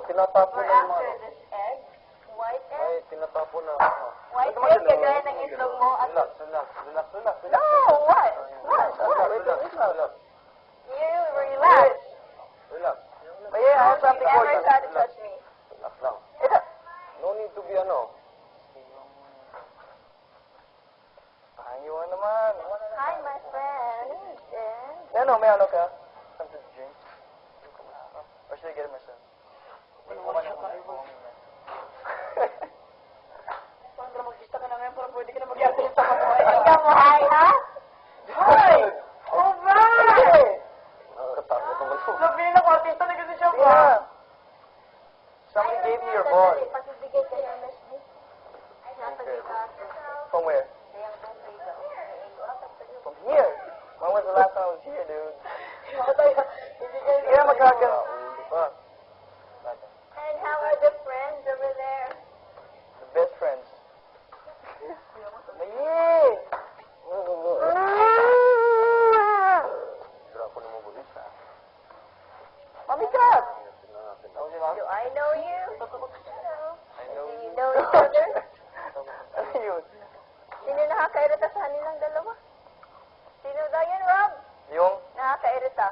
tinatapon na yung after this egg, white egg. Ay, tinatapon na. White egg, kagaya ng itlog mo. Relax. No, what? Relax. You relax. Relax. But you never try to touch me. Relax lang. No need to be Ayun naman. Hi, my friend. May ano ka? Something to drink? Or should I get it myself? Parang ka mag-gista ka na ngayon, parang pwede ka na mag-artista ka mo. Ika mo, hi, ha? Hi! Alright! Nakakatakot naman po. Sabihin ako, artista na kasi siya ba? Yeah. Somebody gave me your ball. Pakibigay ka ng Miss B. From where? From here. When was the last time I was here, dude? Yeah, magkagan. And how are the friends over there? The best friends. Mamikat! Do I know you? I know Do you know each other? Ano yun? Sino nakakairita sa kanilang dalawa? Sino daw yun, Rob? Yung? Nakakairita.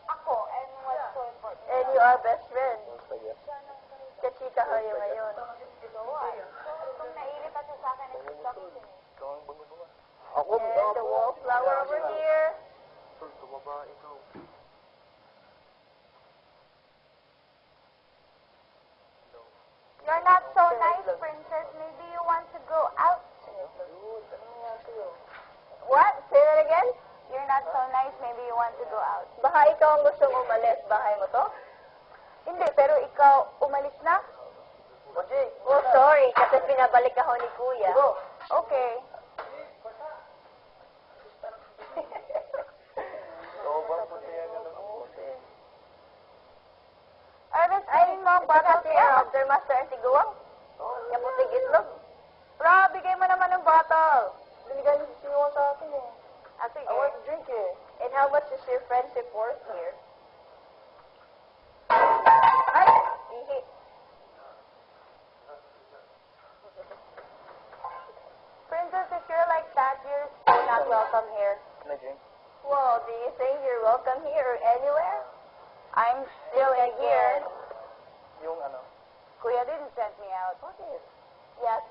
Ako, and what's so important? And you are best friends. Kachika kayo ngayon. Kung nairita siya sa akin, it's toxic. Ako? And the wallflower over here. Tumaba ikaw. You're not so nice, princess. Maybe you want to go out. What? Say that again? You're not so nice. Maybe you want to go out. Baka ikaw ang gustong umalis. Bahay mo to? Hindi, pero ikaw umalis na? Oh, sorry. Kasi pinabalik ako ni Kuya. Okay. Arvis, ayun mo ang bata siya. After master ang tiguang. Yung puting itlog. Rob, bigay mo naman ng bottle. Binigay niyo si Sinuwang sa akin eh. Ah, sige. I want to drink it. And how much is your friendship worth here? Ay! Ihi. Princess, if you're like that, you're so not welcome here. Can I drink? Well, do you think you're welcome here or anywhere? I'm still in here. Yung ano? Kuya didn't send me out. What is? Yeah,